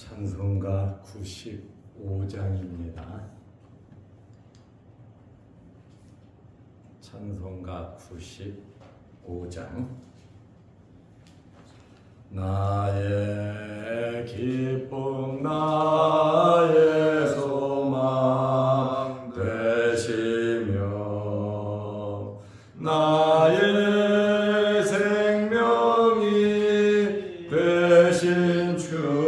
찬송가 95장입니다. 찬송가 95장. 나의 기쁨 나의 소망 되시며 나의 생명이 되신 주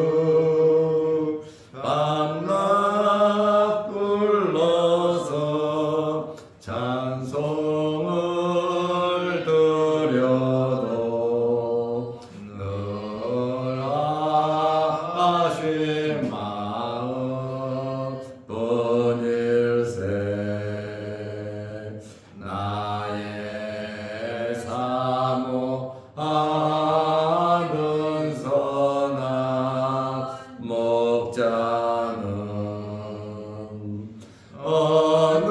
밤낮 불러서 찬송을 드려도 늘 아쉬운 마음 뿐일세. 나의 사모하는 선한 목자는 어느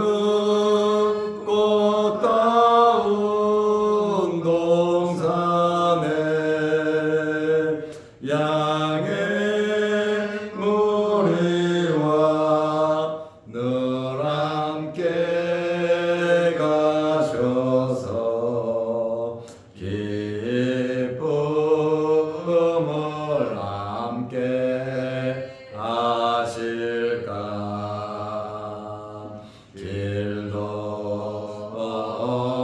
꽃다운 동산에 양의 무리와 늘 함께 가셔서 기쁨을 함께 하실까. 길도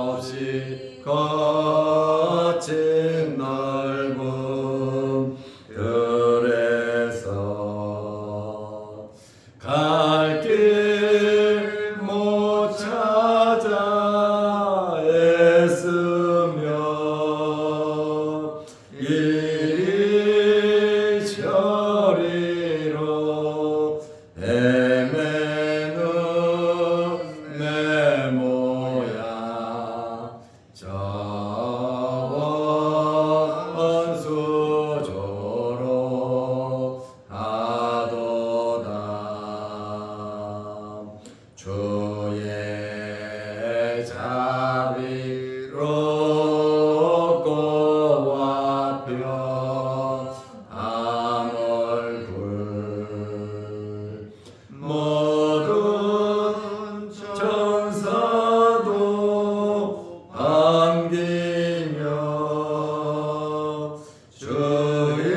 없이 거친 넓은 들에서 갈 길 못 찾아 애쓰며 이리 저리로 헤매는 내 모양 저원수조로 하도다. 주의 자비롭고 와편한 얼굴 모든 천사도 반기며 주의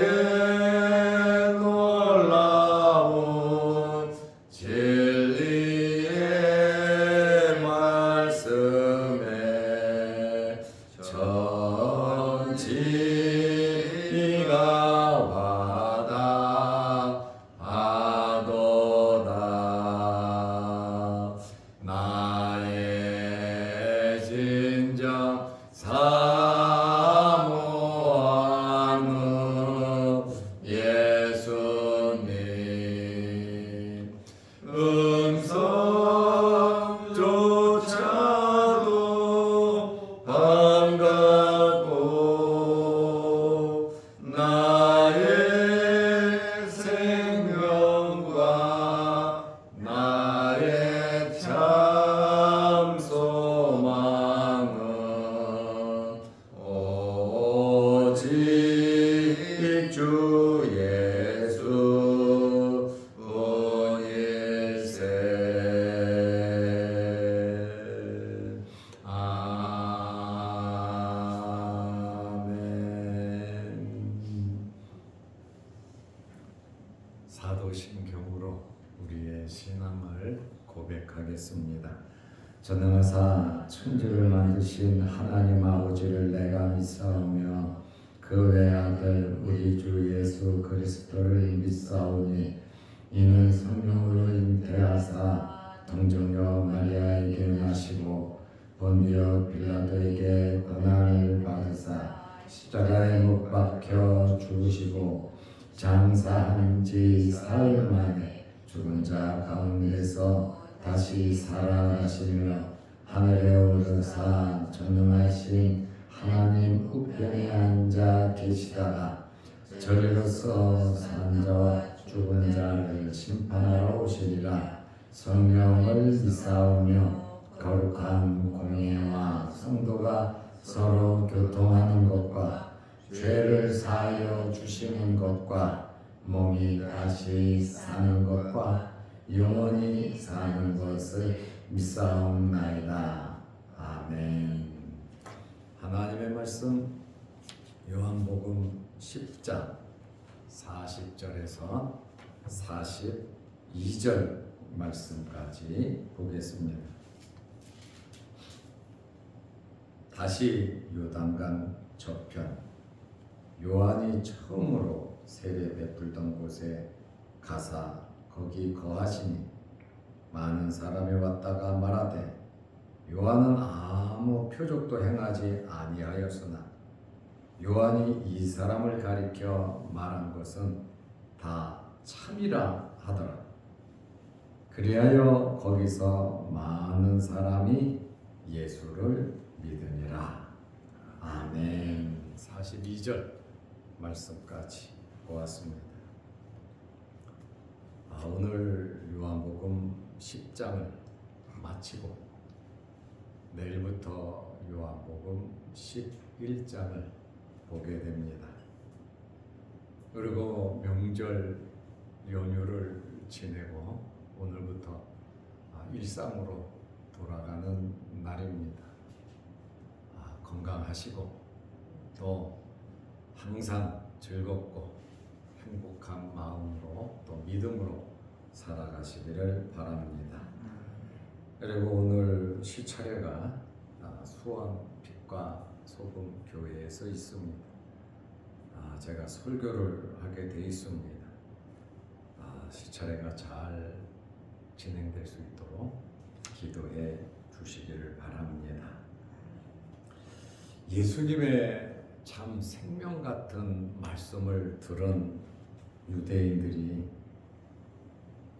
놀라운 진리의 말씀에 전지가 와닿아도다. 나의 진정 사모하는 예수님 음성조차도 반갑고 나의 생명과 나의 참 소망은 오직 주 예수 뿐일세. 아멘. 사도신경으로 우리의 신앙을 고백하겠습니다. 전능하사 천지를 만드신 하나님 아버지를 내가 믿사오며 그 외아들 우리 주 예수 그리스도를 믿사오니 이는 성령으로 잉태하사 동정녀 마리아에게 나시고 본디오 빌라도에게 고난을 받으사 십자가에 못 박혀 죽으시고 장사한 지 사흘 만에 죽은 자 가운데서 다시 살아나시며 하늘에 오르사 전능하신 하나님 우편에 앉아 계시다가 저리로서 산 자와 죽은 자를 심판하러 오시리라. 성령을 믿사오며 거룩한 공예와 성도가 서로 교통하는 것과 죄를 사하여 주시는 것과 몸이 다시 사는 것과 영원히 사는 것을 믿사옵나이다. 아멘. 하나님의 말씀 요한복음 10장 40절에서 42절 말씀까지 보겠습니다. 다시 요단강 저편, 요한이 처음으로 세례 베풀던 곳에 가사 거기 거하시니 많은 사람이 왔다가 말하되 요한은 아무 표적도 행하지 아니하였으나 요한이 이 사람을 가리켜 말한 것은 다 참이라 하더라. 그리하여 거기서 많은 사람이 예수를 믿으니라. 아멘. 42절 말씀까지 보았습니다. 오늘 요한복음 10장을 마치고 내일부터 요한복음 11장을 보게 됩니다. 그리고 명절 연휴를 지내고 오늘부터 일상으로 돌아가는 날입니다. 건강하시고 또 항상 즐겁고 행복한 마음으로 또 믿음으로 살아가시기를 바랍니다. 그리고 오늘 시차례가 수원 빛과 소금 교회에서 있습니다. 제가 설교를 하게 돼 있습니다. 시차례가 잘 진행될 수 있도록 기도해 주시기를 바랍니다. 예수님의 참 생명 같은 말씀을 들은 유대인들이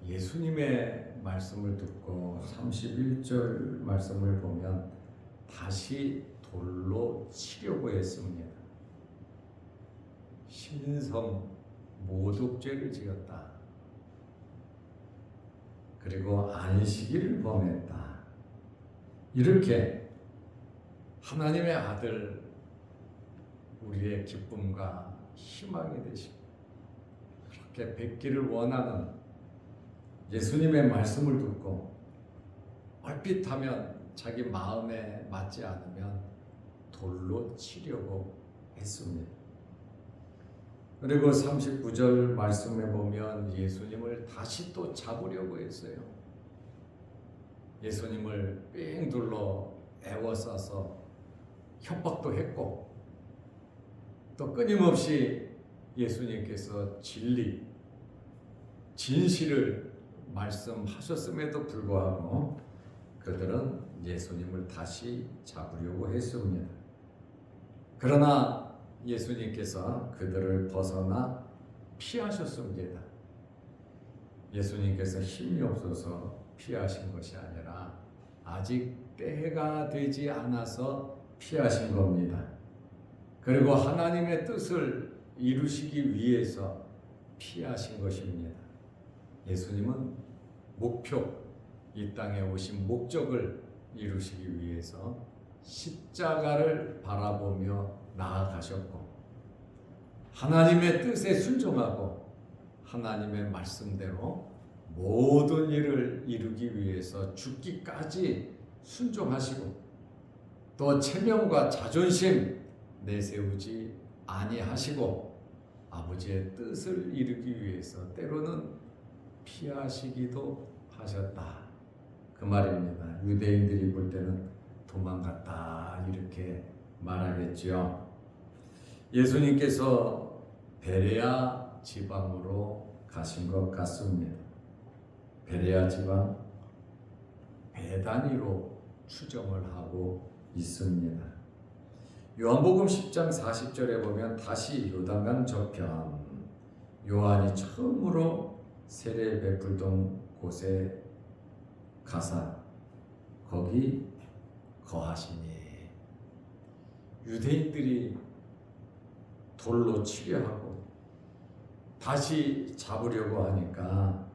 예수님의 말씀을 듣고 31절 말씀을 보면 다시 돌로 치려고 했습니다. 신성 모독죄를 지었다. 그리고 안식일을 범했다. 이렇게 하나님의 아들 우리의 기쁨과 희망이 되시고 그렇게 뵙기를 원하는 예수님의 말씀을 듣고 얼핏하면 자기 마음에 맞지 않으면 돌로 치려고 했습니다. 그리고 39절 말씀에 보면 예수님을 다시 또 잡으려고 했어요. 예수님을 삥 둘러 애워싸서 협박도 했고 또 끊임없이 예수님께서 진리, 진실을 말씀하셨음에도 불구하고 그들은 예수님을 다시 잡으려고 했습니다. 그러나 예수님께서 그들을 벗어나 피하셨습니다. 예수님께서 힘이 없어서 피하신 것이 아니라 아직 때가 되지 않아서 피하신 겁니다. 그리고 하나님의 뜻을 이루시기 위해서 피하신 것입니다. 예수님은 목표, 이 땅에 오신 목적을 이루시기 위해서 십자가를 바라보며 나아가셨고 하나님의 뜻에 순종하고 하나님의 말씀대로 모든 일을 이루기 위해서 죽기까지 순종하시고 또 체면과 자존심 내세우지 아니하시고 아버지의 뜻을 이루기 위해서 때로는 피하시기도 하셨다. 그 말입니다. 유대인들이 볼 때는 도망갔다 이렇게 말하겠죠. 예수님께서 베레아 지방으로 가신 것 같습니다. 베레아 지방 베다니로 추정을 하고 있습니다. 요한복음 10장 40절에 보면 다시 요단강 저편 요한이 처음으로 세례 베풀던 곳에 가사 거기 거하시니 유대인들이 돌로 치려 하고 다시 잡으려고 하니까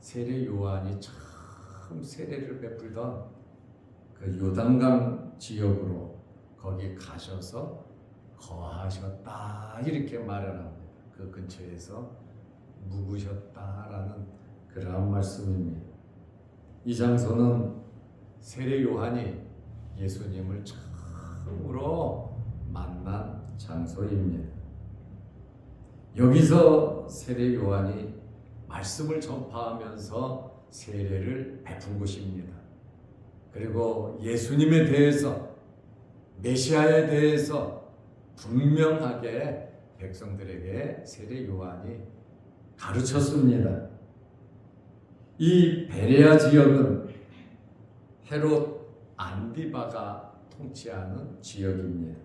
세례 요한이 처음 세례를 베풀던 그 요단강 지역으로 거기 가셔서 거하셨다 이렇게 말을 합니다. 그 근처에서 묵으셨다라는 그러한 말씀입니다. 이 장소는 세례 요한이 예수님을 처음으로 만난 장소입니다. 여기서 세례 요한이 말씀을 전파하면서 세례를 베푼 곳입니다. 그리고 예수님에 대해서, 메시아에 대해서 분명하게 백성들에게 세례 요한이 가르쳤습니다. 이 베레아 지역은 헤롯 안디바가 통치하는 지역입니다.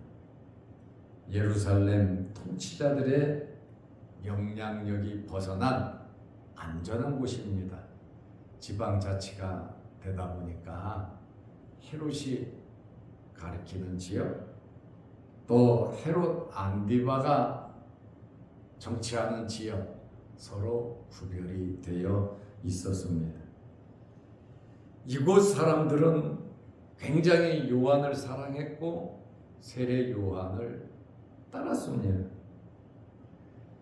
예루살렘 통치자들의 영향력이 벗어난 안전한 곳입니다. 지방자치가 되다 보니까 헤롯이 가리키는 지역, 또 헤롯 안디바가 정치하는 지역, 서로 구별이 되어 있었습니다. 이곳 사람들은 굉장히 요한을 사랑했고 세례 요한을 따랐습니다.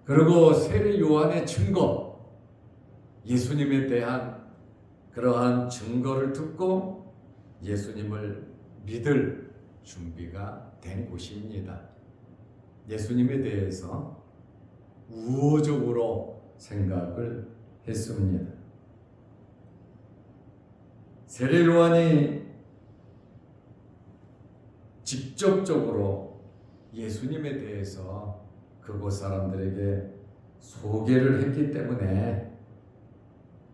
그리고 세례 요한의 증거, 예수님에 대한 그러한 증거를 듣고 예수님을 믿을 준비가 된 곳입니다. 예수님에 대해서 우호적으로 생각을 했습니다. 세례 요한이 직접적으로 예수님에 대해서 그곳 사람들에게 소개를 했기 때문에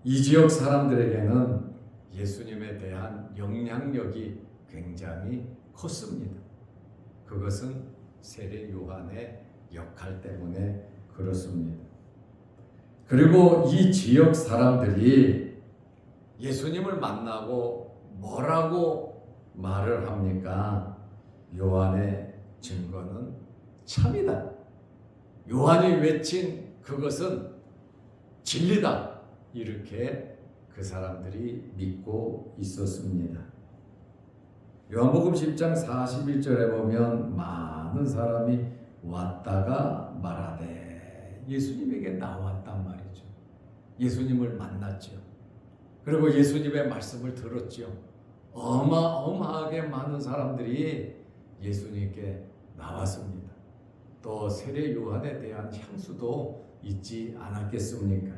이 지역 사람들에게는 예수님에 대한 영향력이 굉장히 컸습니다. 그것은 세례 요한의 역할 때문에 그렇습니다. 그리고 이 지역 사람들이 예수님을 만나고 뭐라고 말을 합니까? 요한의 증거는 참이다. 요한이 외친 그것은 진리다. 이렇게 그 사람들이 믿고 있었습니다. 요한복음 10장 41절에 보면 많은 사람이 왔다가 말하되, 예수님에게 나왔단 말이죠. 예수님을 만났죠. 그리고 예수님의 말씀을 들었죠. 어마어마하게 많은 사람들이 예수님께 나왔습니다. 또 세례 요한에 대한 향수도 있지 않았겠습니까?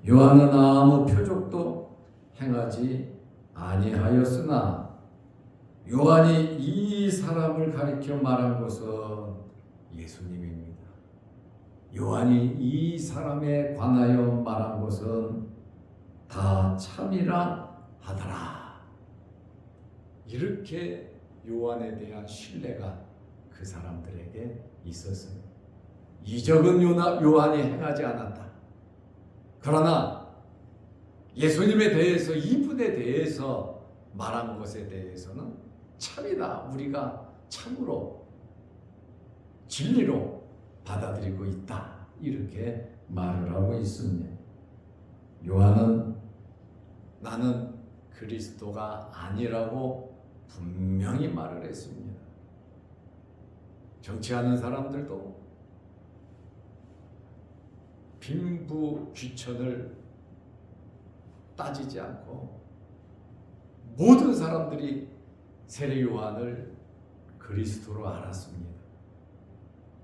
요한은 아무 표적도 행하지 아니하였으나 요한이 이 사람을 가리켜 말한 것은 예수님입니다. 요한이 이 사람에 관하여 말한 것은 다 참이라 하더라. 이렇게 요한에 대한 신뢰가 그 사람들에게 있었어요. 이적은 요한이 행하지 않았다. 그러나 예수님에 대해서, 이분에 대해서 말한 것에 대해서는 참이다. 우리가 참으로 진리로 받아들이고 있다. 이렇게 말을 하고 있습니다. 요한은 나는 그리스도가 아니라고 분명히 말을 했습니다. 정치하는 사람들도 빈부귀천을 따지지 않고 모든 사람들이 세례 요한을 그리스도로 알았습니다.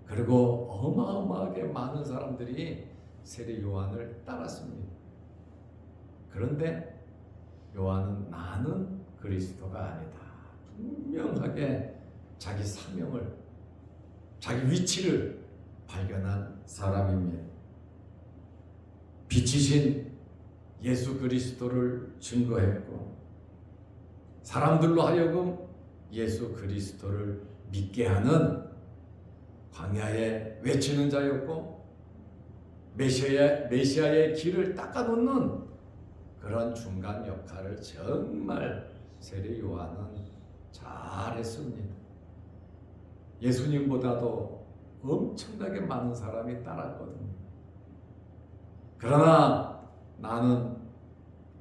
그리고 어마어마하게 많은 사람들이 세례 요한을 따랐습니다. 그런데 요한은 나는 그리스도가 아니다. 분명하게 자기 사명을, 자기 위치를 발견한 사람입니다. 빛이신 예수 그리스도를 증거했고 사람들로 하여금 예수 그리스도를 믿게 하는 광야에 외치는 자였고 메시아의 길을 닦아놓는 그런 중간 역할을 정말 세례 요한은 잘했습니다. 예수님보다도 엄청나게 많은 사람이 따랐거든요. 그러나 나는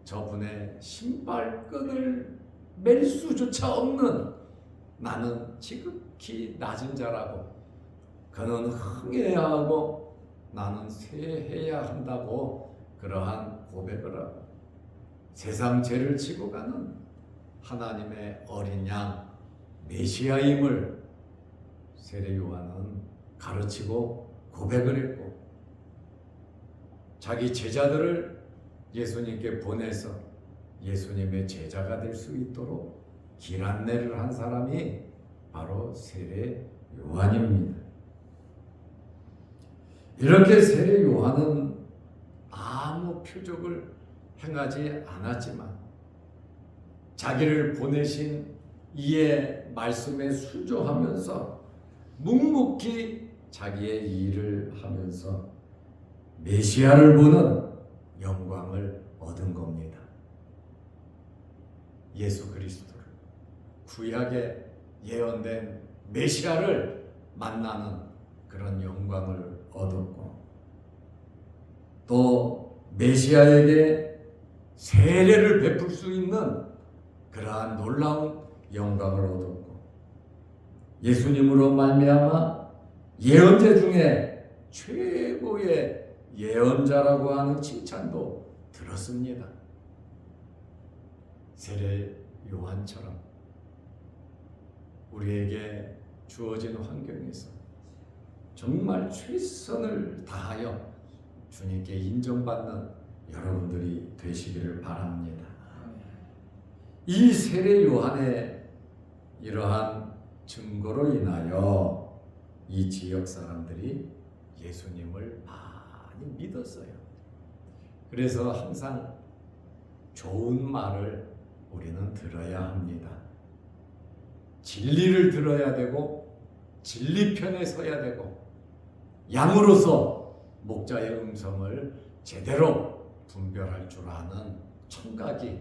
저분의 신발끈을 맬 수조차 없는, 나는 지극히 낮은 자라고, 그는 흥해야 하고 나는 쇠해야 한다고 그러한 고백을 하고 세상 죄를 지고 가는 하나님의 어린 양 메시아임을 세례 요한은 가르치고 고백을 했고 자기 제자들을 예수님께 보내서 예수님의 제자가 될 수 있도록 길 안내를 한 사람이 바로 세례 요한입니다. 이렇게 세례 요한은 아무 표적을 행하지 않았지만 자기를 보내신 이의 말씀에 순종하면서 묵묵히 자기의 일을 하면서 메시아를 보는 영광을 얻은 겁니다. 예수 그리스도를 구약에 예언된 메시아를 만나는 그런 영광을 얻었고 또 메시아에게 세례를 베풀 수 있는 그러한 놀라운 영광을 얻었고 예수님으로 말미암아 예언자 중에 최고의 예언자라고 하는 칭찬도 들었습니다. 세례 요한처럼 우리에게 주어진 환경에서 정말 최선을 다하여 주님께 인정받는 여러분들이 되시기를 바랍니다. 이 세례 요한의 이러한 증거로 인하여 이 지역 사람들이 예수님을 많이 믿었어요. 그래서 항상 좋은 말을 우리는 들어야 합니다. 진리를 들어야 되고 진리 편에 서야 되고 양으로서 목자의 음성을 제대로 분별할 줄 아는 청각이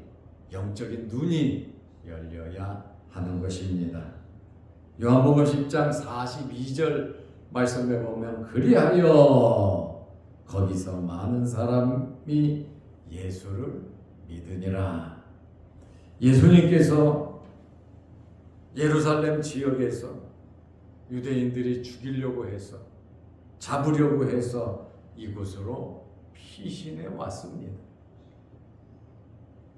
영적인 눈이 열려야 하는 것입니다. 요한복음 10장 42절 말씀에 보면 그리하여 거기서 많은 사람이 예수를 믿으니라. 예수님께서 예루살렘 지역에서 유대인들이 죽이려고 해서 잡으려고 해서 이곳으로 피신해 왔습니다.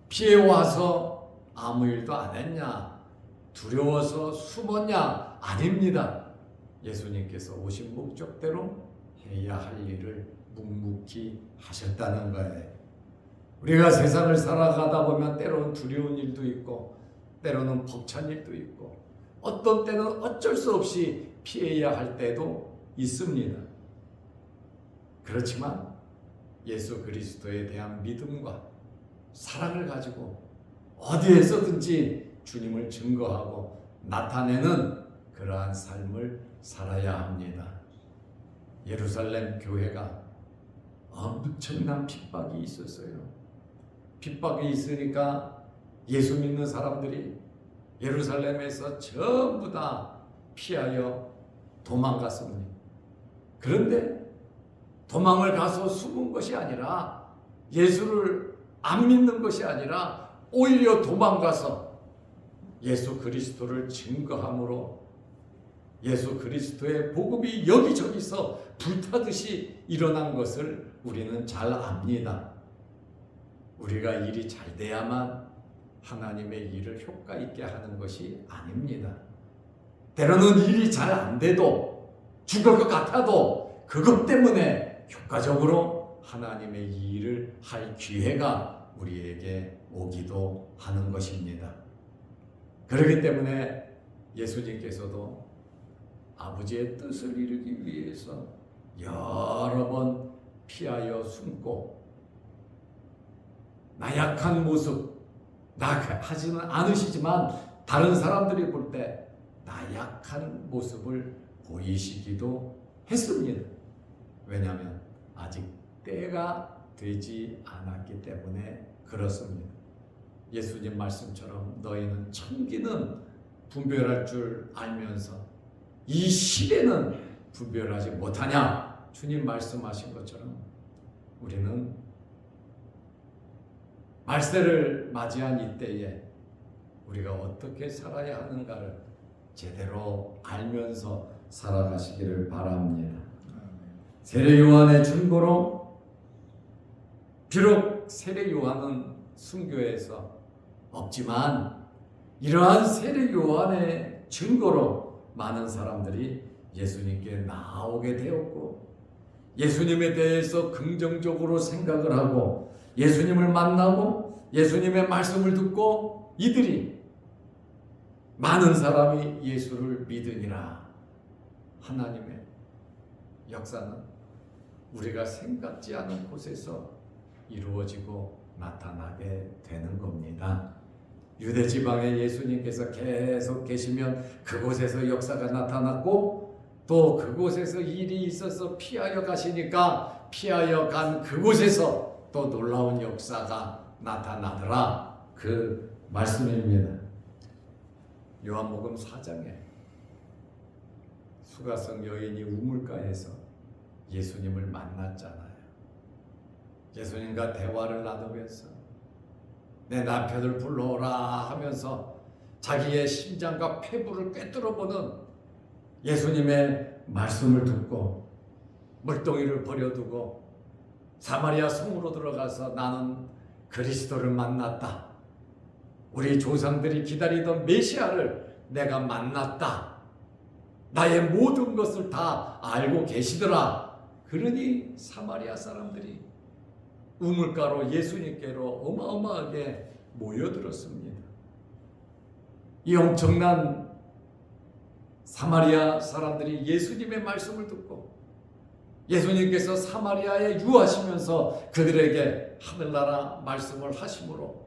피해 와서 아무 일도 안 했냐? 두려워서 숨었냐? 아닙니다. 예수님께서 오신 목적대로 해야 할 일을 묵묵히 하셨다는 거예요. 우리가 세상을 살아가다 보면 때로는 두려운 일도 있고 때로는 벅찬 일도 있고 어떤 때는 어쩔 수 없이 피해야 할 때도 있습니다. 그렇지만 예수 그리스도에 대한 믿음과 사랑을 가지고 어디에서든지 주님을 증거하고 나타내는 그러한 삶을 살아야 합니다. 예루살렘 교회가 엄청난 핍박이 있었어요. 핍박이 있으니까 예수 믿는 사람들이 예루살렘에서 전부 다 피하여 도망갔습니다. 그런데 도망을 가서 숨은 것이 아니라 예수를 안 믿는 것이 아니라 오히려 도망가서 예수 그리스도를 증거함으로 예수 그리스도의 복음이 여기저기서 불타듯이 일어난 것을 우리는 잘 압니다. 우리가 일이 잘 돼야만 하나님의 일을 효과 있게 하는 것이 아닙니다. 때로는 일이 잘 안 돼도 죽을 것 같아도 그것 때문에 효과적으로 하나님의 일을 할 기회가 우리에게 오기도 하는 것입니다. 그렇기 때문에 예수님께서도 아버지의 뜻을 이루기 위해서 여러 번 피하여 숨고 나약한 모습, 나약하지는 않으시지만 다른 사람들이 볼 때 나약한 모습을 보이시기도 했습니다. 왜냐하면 아직 때가 되지 않았기 때문에 그렇습니다. 예수님 말씀처럼 너희는 청기는 분별할 줄 알면서 이 시대는 분별하지 못하냐? 주님 말씀하신 것처럼 우리는 말세를 맞이한 이때에 우리가 어떻게 살아야 하는가를 제대로 알면서 살아가시기를 바랍니다. 세례 요한의 증거로, 비록 세례 요한은 순교에서 없지만 이러한 세례 요한의 증거로 많은 사람들이 예수님께 나오게 되었고, 예수님에 대해서 긍정적으로 생각을 하고 예수님을 만나고 예수님의 말씀을 듣고 이들이 많은 사람이 예수를 믿으니라. 하나님의 역사는 우리가 생각지 않은 곳에서 이루어지고 나타나게 되는 겁니다. 유대 지방에 예수님께서 계속 계시면 그곳에서 역사가 나타났고, 또 그곳에서 일이 있어서 피하여 가시니까 피하여 간 그곳에서 또 놀라운 역사가 나타나더라. 그 말씀입니다. 요한복음 4장에 수가성 여인이 우물가에서 예수님을 만났잖아요. 예수님과 대화를 나누면서 내 남편을 불러오라 하면서 자기의 심장과 폐부를 꿰뚫어보는 예수님의 말씀을 듣고 물동이를 버려두고 사마리아 성으로 들어가서 나는 그리스도를 만났다. 우리 조상들이 기다리던 메시아를 내가 만났다. 나의 모든 것을 다 알고 계시더라. 그러니 사마리아 사람들이 우물가로 예수님께로 어마어마하게 모여들었습니다. 이 엄청난 사마리아 사람들이 예수님의 말씀을 듣고 예수님께서 사마리아에 유하시면서 그들에게 하늘나라 말씀을 하심으로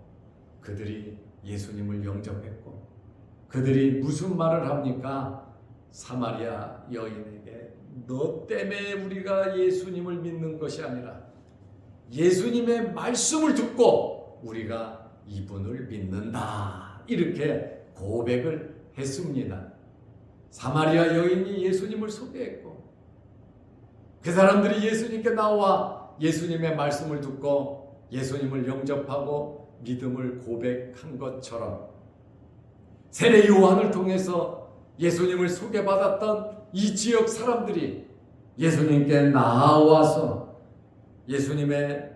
그들이 예수님을 영접했고, 그들이 무슨 말을 합니까? 사마리아 여인에게 너 때문에 우리가 예수님을 믿는 것이 아니라 예수님의 말씀을 듣고 우리가 이분을 믿는다. 이렇게 고백을 했습니다. 사마리아 여인이 예수님을 소개했고, 그 사람들이 예수님께 나와 예수님의 말씀을 듣고 예수님을 영접하고 믿음을 고백한 것처럼 세례 요한을 통해서 예수님을 소개받았던 이 지역 사람들이 예수님께 나와서 예수님의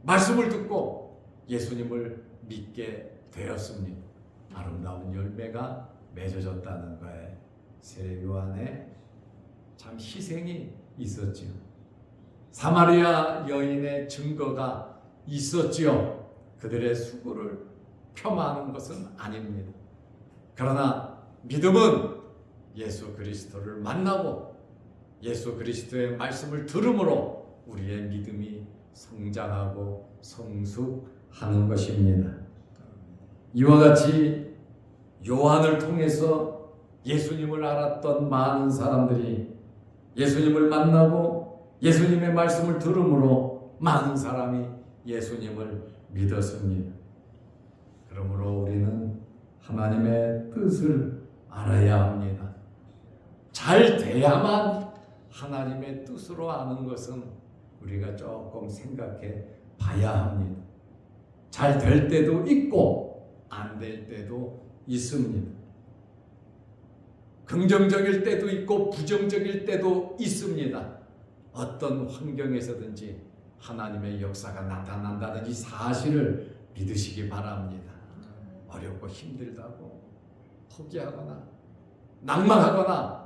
말씀을 듣고 예수님을 믿게 되었습니다. 아름다운 열매가 맺어졌다는 거예요. 세례 요한의 참 희생이 있었지요. 사마리아 여인의 증거가 있었지요. 그들의 수고를 폄하하는 것은 아닙니다. 그러나 믿음은 예수 그리스도를 만나고 예수 그리스도의 말씀을 들음으로 우리의 믿음이 성장하고 성숙하는 것입니다. 이와 같이 요한을 통해서 예수님을 알았던 많은 사람들이 예수님을 만나고 예수님의 말씀을 들음으로 많은 사람이 예수님을 믿었습니다. 그러므로 우리는 하나님의 뜻을 알아야 합니다. 잘 돼야만 하나님의 뜻으로 아는 것은 우리가 조금 생각해 봐야 합니다. 잘 될 때도 있고 안 될 때도 있습니다. 긍정적일 때도 있고 부정적일 때도 있습니다. 어떤 환경에서든지 하나님의 역사가 나타난다는 이 사실을 믿으시기 바랍니다. 어렵고 힘들다고 포기하거나 낭망하거나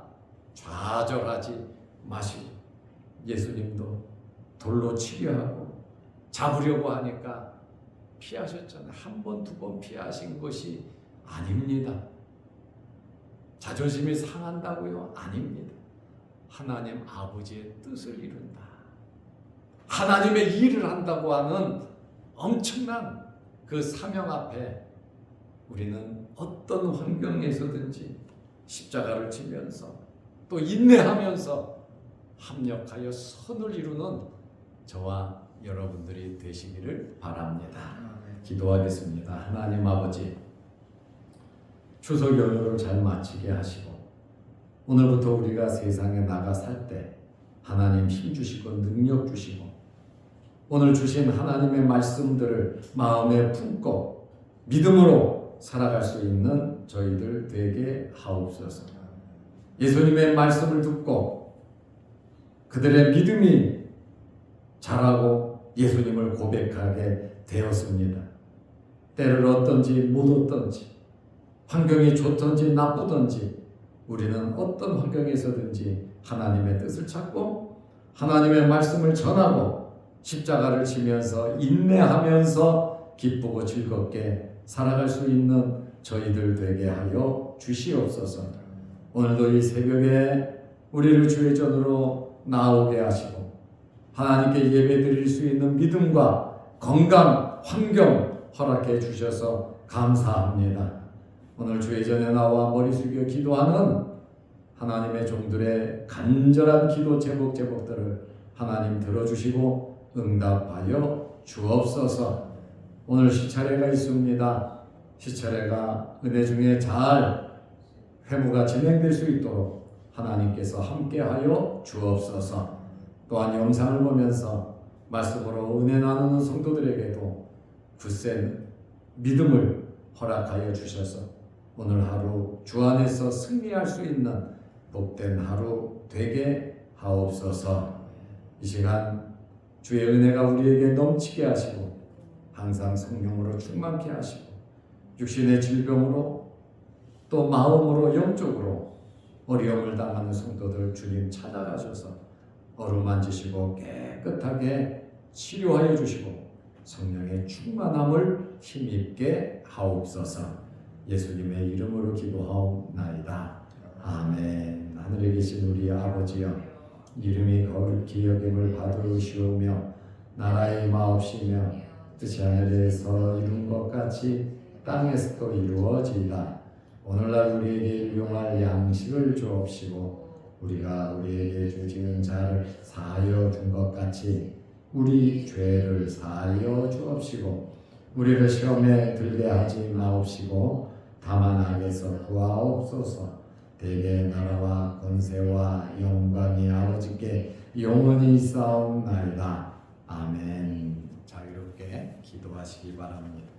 좌절하지 마시고, 예수님도 돌로 치려하고 잡으려고 하니까 피하셨잖아요. 한 번, 두 번 피하신 것이 아닙니다. 자존심이 상한다고요? 아닙니다. 하나님 아버지의 뜻을 이룬다. 하나님의 일을 한다고 하는 엄청난 그 사명 앞에 우리는 어떤 환경에서든지 십자가를 지면서 또 인내하면서 합력하여 선을 이루는 저와 여러분들이 되시기를 바랍니다. 기도하겠습니다. 하나님 아버지, 추석 연휴를 잘 마치게 하시고 오늘부터 우리가 세상에 나가 살 때 하나님 힘 주시고 능력 주시고 오늘 주신 하나님의 말씀들을 마음에 품고 믿음으로 살아갈 수 있는 저희들 되게 하옵소서. 예수님의 말씀을 듣고 그들의 믿음이 자라고 예수님을 고백하게 되었습니다. 때를 얻든지 못 얻든지, 환경이 좋든지 나쁘든지, 우리는 어떤 환경에서든지 하나님의 뜻을 찾고 하나님의 말씀을 전하고 십자가를 지면서 인내하면서 기쁘고 즐겁게 살아갈 수 있는 저희들 되게 하여 주시옵소서. 오늘도 이 새벽에 우리를 주의 전으로 나오게 하시고 하나님께 예배드릴 수 있는 믿음과 건강, 환경 허락해 주셔서 감사합니다. 오늘 주의 전에 나와 머리 숙여 기도하는 하나님의 종들의 간절한 기도 제목들을 하나님 들어주시고 응답하여 주옵소서. 오늘 시차례가 있습니다. 시차례가 은혜 중에 잘 회무가 진행될 수 있도록 하나님께서 함께하여 주옵소서. 또한 영상을 보면서 말씀으로 은혜 나누는 성도들에게도 굳센 믿음을 허락하여 주셔서 오늘 하루 주 안에서 승리할 수 있는 복된 하루 되게 하옵소서. 이 시간 주의 은혜가 우리에게 넘치게 하시고 항상 성령으로 충만케 하시고 육신의 질병으로 또 마음으로 영적으로 어려움을 당하는 성도들 주님 찾아가셔서 어루만지시고 깨끗하게 치료하여 주시고 성령의 충만함을 힘입게 하옵소서. 예수님의 이름으로 기도하옵나이다. 아멘. 하늘에 계신 우리 아버지여, 이름이 거룩히 여김을 받으시오며 나라의 마옵시며 뜻이 하늘에서 이룬 것 같이 땅에서도 이루어지이다. 오늘날 우리에게 일용할 양식을 주옵시고 우리가 우리에게 주지은 자를 사하여 준 것 같이 우리 죄를 사하여 주옵시고 우리를 시험에 들게 하지 마옵시고 다만 악에서 구하옵소서. 대개 나라와 권세와 영광이 아버지께 영원히 있사옵나이다. 아멘. 자유롭게 기도하시기 바랍니다.